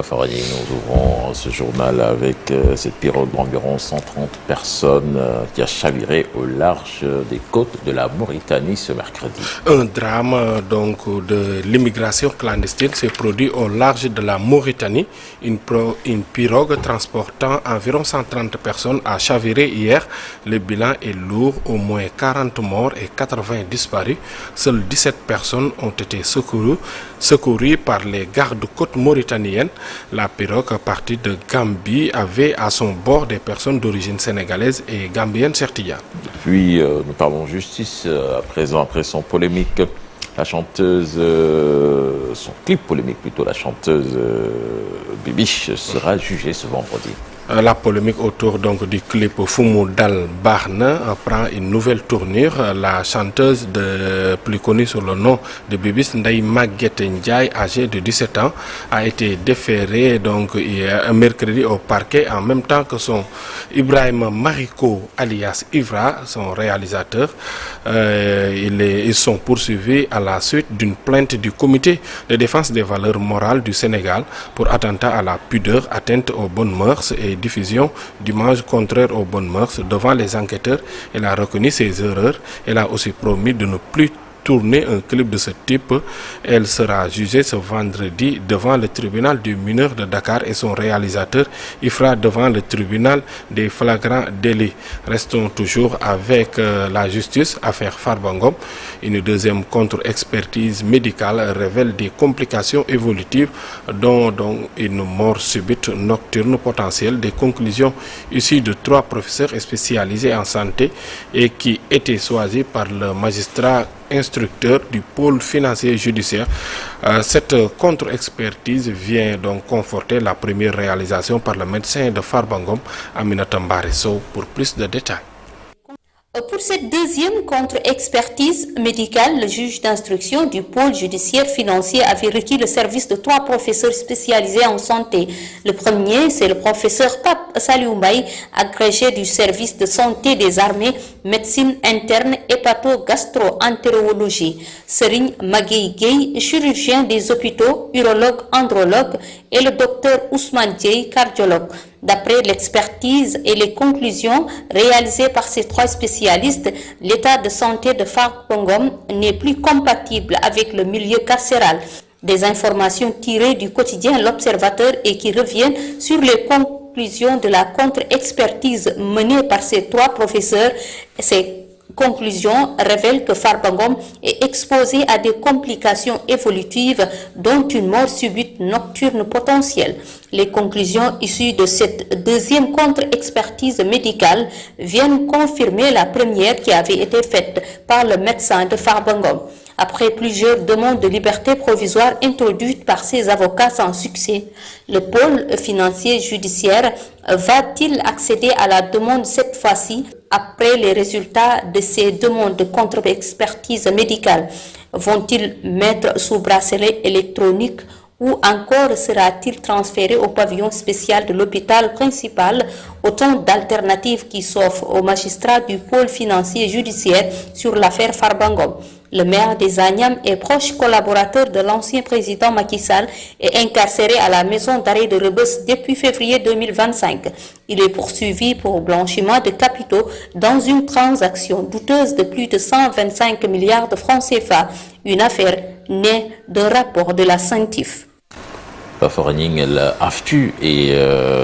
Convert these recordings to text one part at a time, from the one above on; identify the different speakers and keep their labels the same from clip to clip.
Speaker 1: Farani, nous ouvrons ce journal avec cette pirogue d'environ 130 personnes qui a chaviré au large des côtes de la Mauritanie ce mercredi.
Speaker 2: Un drame donc de l'immigration clandestine s'est produit au large de la Mauritanie. Une pirogue transportant environ 130 personnes a chaviré hier. Le bilan est lourd, au moins 40 morts et 80 disparus. Seules 17 personnes ont été secourues par les gardes-côtes mauritaniennes. La pirogue partie de Gambie avait à son bord des personnes d'origine sénégalaise et gambienne, Sertilla.
Speaker 1: Puis nous parlons justice à présent, après son polémique. La chanteuse, son clip polémique plutôt, la chanteuse Bibiche sera jugée ce vendredi.
Speaker 2: La polémique autour donc du clip Fumu Dal Barna prend une nouvelle tournure. La chanteuse plus connue sous le nom de Bibis Ndaye Maguette Ndiaye, âgée de 17 ans, a été déférée donc hier, mercredi au parquet en même temps que son Ibrahim Mariko alias Ivra, son réalisateur. Ils sont poursuivis à la suite d'une plainte du comité de défense des valeurs morales du Sénégal pour attentat à la pudeur, atteinte aux bonnes mœurs et diffusion d'images contraires aux bonnes mœurs. Devant les enquêteurs, elle a reconnu ses erreurs. Elle a aussi promis de ne plus tourner un clip de ce type. Elle sera jugée ce vendredi devant le tribunal du mineur de Dakar et son réalisateur Ifra devant le tribunal des flagrants délits. Restons toujours avec la justice, affaire Farbangom. Une deuxième contre-expertise médicale révèle des complications évolutives dont une mort subite nocturne potentielle. Des conclusions issues de 3 professeurs spécialisés en santé et qui étaient choisis par le magistrat instructeur du pôle financier judiciaire. Cette contre-expertise vient donc conforter la première réalisation par le médecin de Farbangom, Aminata Mbaresso, pour plus de détails.
Speaker 3: Pour cette deuxième contre-expertise médicale, le juge d'instruction du pôle judiciaire financier avait requis le service de 3 professeurs spécialisés en santé. Le premier, c'est le professeur Pape Salioubaï, agrégé du service de santé des armées, médecine interne, hépato-gastro-entérologie. Serigne Magui Gueye, chirurgien des hôpitaux, urologue, andrologue, et le docteur Ousmane Dieye, cardiologue. D'après l'expertise et les conclusions réalisées par ces 3 spécialistes, l'état de santé de Farbangom n'est plus compatible avec le milieu carcéral. Des informations tirées du quotidien L'Observateur et qui reviennent sur les conclusions de la contre-expertise menée par ces 3 professeurs. Ces conclusions révèlent que Farbangom est exposé à des complications évolutives, dont une mort subite nocturne potentielle. Les conclusions issues de cette deuxième contre-expertise médicale viennent confirmer la première qui avait été faite par le médecin de Farbangom. Après plusieurs demandes de liberté provisoire introduites par ses avocats sans succès, le pôle financier judiciaire va-t-il accéder à la demande cette fois-ci après les résultats de ces demandes de contre-expertise médicale? Vont-ils mettre sous bracelet électronique ou encore sera-t-il transféré au pavillon spécial de l'hôpital principal? Autant d'alternatives qui s'offrent aux magistrats du pôle financier judiciaire sur l'affaire Farbangom. Le maire des Agnam est proche collaborateur de l'ancien président Macky Sall et incarcéré à la maison d'arrêt de Rebeuss depuis février 2025. Il est poursuivi pour blanchiment de capitaux dans une transaction douteuse de plus de 125 milliards de francs CFA, une affaire née d'un rapport de la CENTIF.
Speaker 1: Paforaning l'AFTU et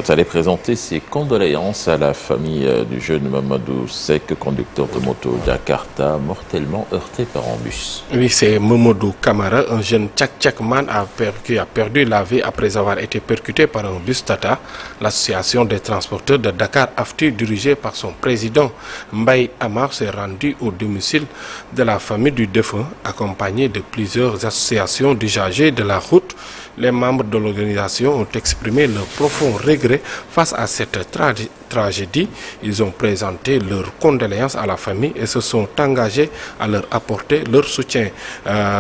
Speaker 1: allait présenter ses condoléances à la famille du jeune Mamadou Seck, conducteur de moto Jakarta, mortellement heurté par un bus.
Speaker 2: Oui, c'est Mamadou Kamara, un jeune tchak-tchakman qui a perdu la vie après avoir été percuté par un bus Tata. L'association des transporteurs de Dakar AFTU, dirigée par son président Mbaye Amar, s'est rendue au domicile de la famille du défunt, accompagné de plusieurs associations d'usagers de la route. Les membres de l'organisation ont exprimé leur profond regret face à cette tragédie. Ils ont présenté leurs condoléances à la famille et se sont engagés à leur apporter leur soutien.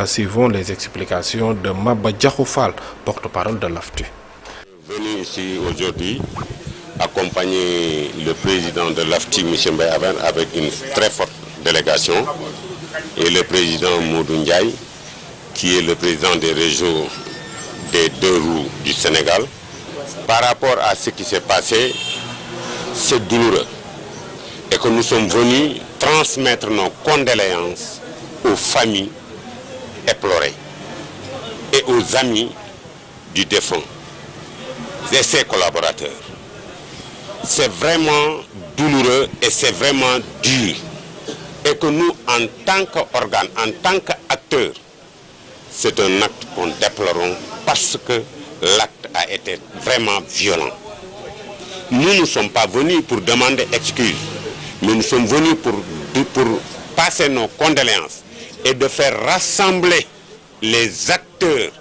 Speaker 2: Suivons les explications de Maba Diakhoufal, porte-parole de l'AFTU.
Speaker 4: Venu ici aujourd'hui accompagner le président de l'AFTU, M. Mbaye Amar, avec une très forte délégation, et le président Modou Ndiaye, qui est le président des régions des 2 roues du Sénégal, par rapport à ce qui s'est passé, c'est douloureux. Et que nous sommes venus transmettre nos condoléances aux familles éplorées et aux amis du défunt et ses collaborateurs. C'est vraiment douloureux et c'est vraiment dur. Et que nous, en tant qu'organe, en tant qu'acteurs, c'est un acte qu'on déplorons parce que l'acte a été vraiment violent. Nous ne sommes pas venus pour demander excuse, mais nous sommes venus pour passer nos condoléances et de faire rassembler les acteurs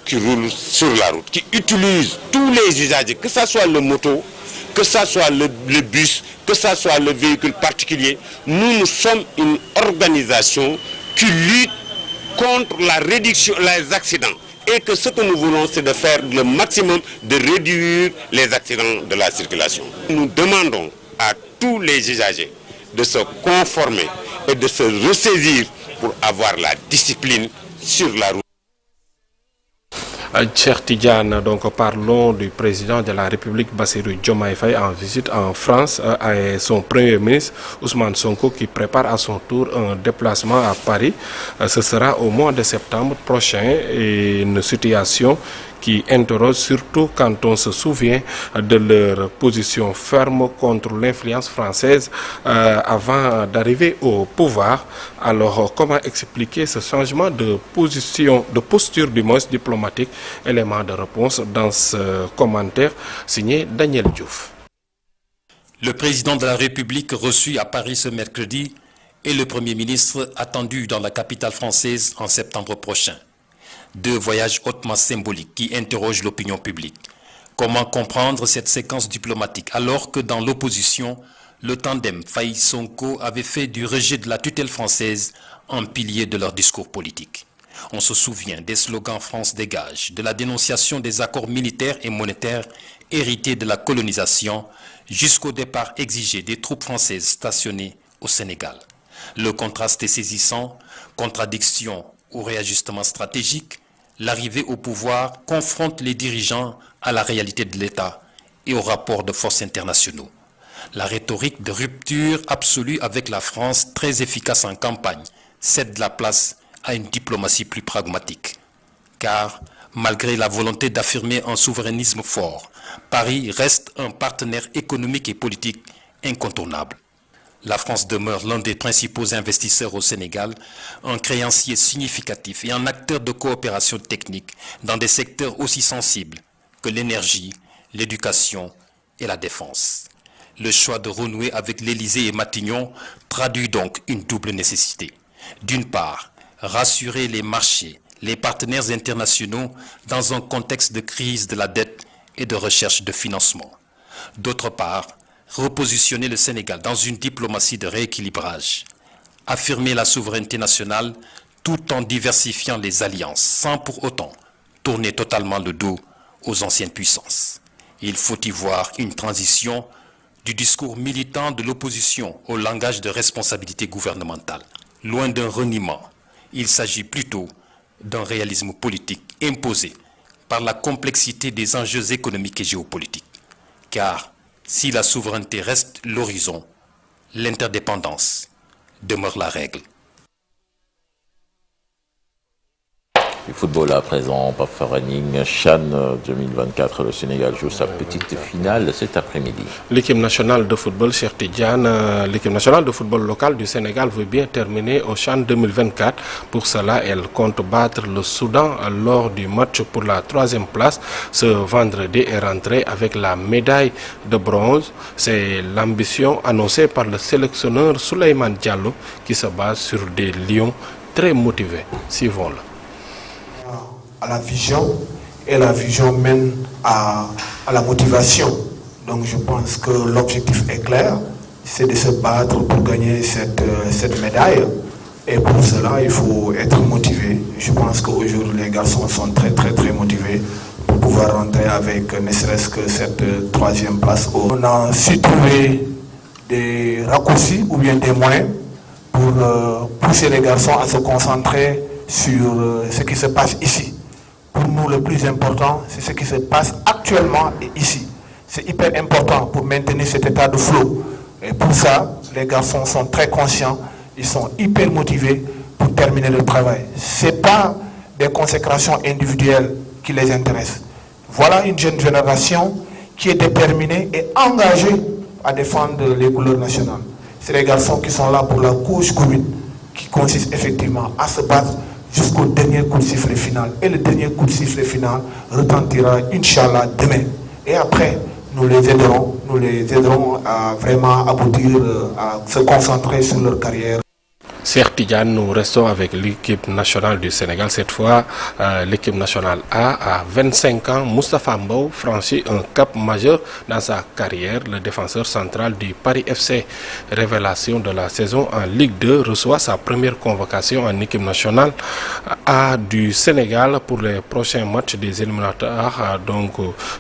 Speaker 4: qui roulent sur la route, qui utilisent tous les usagers, que ce soit le moto, que ce soit le bus, que ce soit le véhicule particulier. Nous sommes une organisation qui lutte contre la réduction des accidents. Et que ce que nous voulons, c'est de faire le maximum de réduire les accidents de la circulation. Nous demandons à tous les usagers de se conformer et de se ressaisir pour avoir la discipline sur la route.
Speaker 2: Cheikh Tidiane, donc parlons du président de la République Bassirou Diomaye Faye en visite en France et son premier ministre Ousmane Sonko qui prépare à son tour un déplacement à Paris. Ce sera au mois de septembre prochain et une situation qui interroge surtout quand on se souvient de leur position ferme contre l'influence française avant d'arriver au pouvoir. Alors, comment expliquer ce changement de position, de posture du moins diplomatique? Élément de réponse dans ce commentaire signé Daniel Diouf.
Speaker 5: Le président de la République reçu à Paris ce mercredi et le Premier ministre attendu dans la capitale française en septembre prochain. Deux voyages hautement symboliques qui interrogent l'opinion publique. Comment comprendre cette séquence diplomatique alors que dans l'opposition, le tandem Faye-Sonko avait fait du rejet de la tutelle française un pilier de leur discours politique. On se souvient des slogans « France dégage », de la dénonciation des accords militaires et monétaires hérités de la colonisation jusqu'au départ exigé des troupes françaises stationnées au Sénégal. Le contraste est saisissant, contradiction ou réajustement stratégique. L'arrivée au pouvoir confronte les dirigeants à la réalité de l'État et aux rapports de forces internationaux. La rhétorique de rupture absolue avec la France, très efficace en campagne, cède la place à une diplomatie plus pragmatique. Car, malgré la volonté d'affirmer un souverainisme fort, Paris reste un partenaire économique et politique incontournable. La France demeure l'un des principaux investisseurs au Sénégal, un créancier significatif et un acteur de coopération technique dans des secteurs aussi sensibles que l'énergie, l'éducation et la défense. Le choix de renouer avec l'Élysée et Matignon traduit donc une double nécessité. D'une part, rassurer les marchés, les partenaires internationaux dans un contexte de crise de la dette et de recherche de financement. D'autre part, repositionner le Sénégal dans une diplomatie de rééquilibrage, affirmer la souveraineté nationale tout en diversifiant les alliances sans pour autant tourner totalement le dos aux anciennes puissances. Il faut y voir une transition du discours militant de l'opposition au langage de responsabilité gouvernementale. Loin d'un reniement, il s'agit plutôt d'un réalisme politique imposé par la complexité des enjeux économiques et géopolitiques. Car si la souveraineté reste l'horizon, l'interdépendance demeure la règle.
Speaker 1: Du football à présent, Pape Faraning, CHAN 2024, le Sénégal joue sa petite finale cet après-midi.
Speaker 2: L'équipe nationale de football, Cheikh Tidiane, l'équipe nationale de football local du Sénégal veut bien terminer au CHAN 2024. Pour cela, elle compte battre le Soudan lors du match pour la 3e place ce vendredi et rentrer avec la médaille de bronze. C'est l'ambition annoncée par le sélectionneur Souleymane Diallo qui se base sur des lions très motivés. Suivons-le.
Speaker 6: À la vision et la vision mène à la motivation. Donc je pense que l'objectif est clair, c'est de se battre pour gagner cette médaille. Et pour cela, il faut être motivé. Je pense qu'aujourd'hui, les garçons sont très motivés pour pouvoir rentrer avec ne serait-ce que cette 3e place. On a su trouver des raccourcis ou bien des moyens pour pousser les garçons à se concentrer sur ce qui se passe ici. Pour nous, le plus important, c'est ce qui se passe actuellement et ici. C'est hyper important pour maintenir cet état de flow. Et pour ça, les garçons sont très conscients, ils sont hyper motivés pour terminer le travail. Ce n'est pas des consécrations individuelles qui les intéressent. Voilà une jeune génération qui est déterminée et engagée à défendre les couleurs nationales. C'est les garçons qui sont là pour la cause commune, qui consiste effectivement à se battre jusqu'au dernier coup de sifflet final. Et le dernier coup de sifflet final retentira, Inch'Allah, demain. Et après, nous les aiderons à vraiment aboutir, à se concentrer sur leur carrière.
Speaker 2: Cheikh Tidiane, nous restons avec l'équipe nationale du Sénégal. Cette fois, l'équipe nationale A, à 25 ans, Moustapha Mbow franchit un cap majeur dans sa carrière. Le défenseur central du Paris FC, révélation de la saison en Ligue 2, reçoit sa première convocation en équipe nationale A du Sénégal pour les prochains matchs des éliminatoires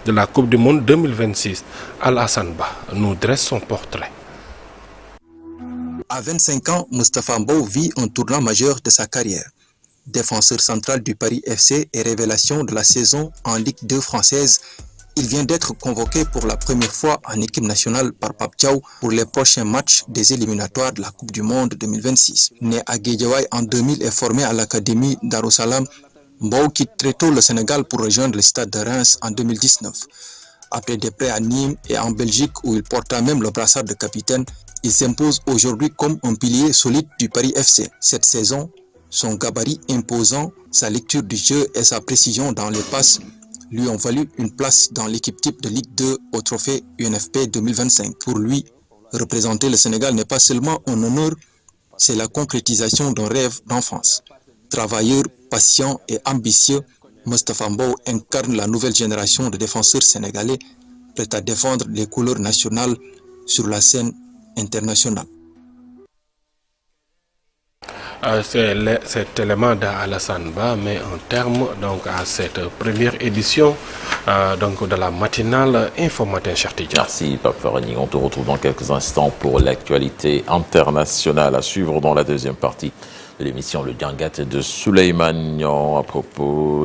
Speaker 2: de la Coupe du Monde 2026. Alassane Ba nous dresse son portrait.
Speaker 7: À 25 ans, Moustapha Mbow vit un tournant majeur de sa carrière. Défenseur central du Paris FC et révélation de la saison en Ligue 2 française, il vient d'être convoqué pour la première fois en équipe nationale par Pape Thiaw pour les prochains matchs des éliminatoires de la Coupe du Monde 2026. Né à Guédiawaye en 2000 et formé à l'Académie Darussalam, Mbow quitte très tôt le Sénégal pour rejoindre le stade de Reims en 2019. Après des prêts à Nîmes et en Belgique où il porta même le brassard de capitaine, il s'impose aujourd'hui comme un pilier solide du Paris FC. Cette saison, son gabarit imposant, sa lecture du jeu et sa précision dans les passes lui ont valu une place dans l'équipe type de Ligue 2 au trophée UNFP 2025. Pour lui, représenter le Sénégal n'est pas seulement un honneur, c'est la concrétisation d'un rêve d'enfance. Travailleur, patient et ambitieux, Moustapha Mbow incarne la nouvelle génération de défenseurs sénégalais prêts à défendre les couleurs nationales sur la scène internationale.
Speaker 2: Cet élément d'Alassane Ba met un terme à cette première édition de la matinale Info Matin, Cheikh Tidiane.
Speaker 1: Merci Pape Farani. On te retrouve dans quelques instants pour l'actualité internationale à suivre dans la deuxième partie de l'émission Le Diangat de Souleymane Niang à propos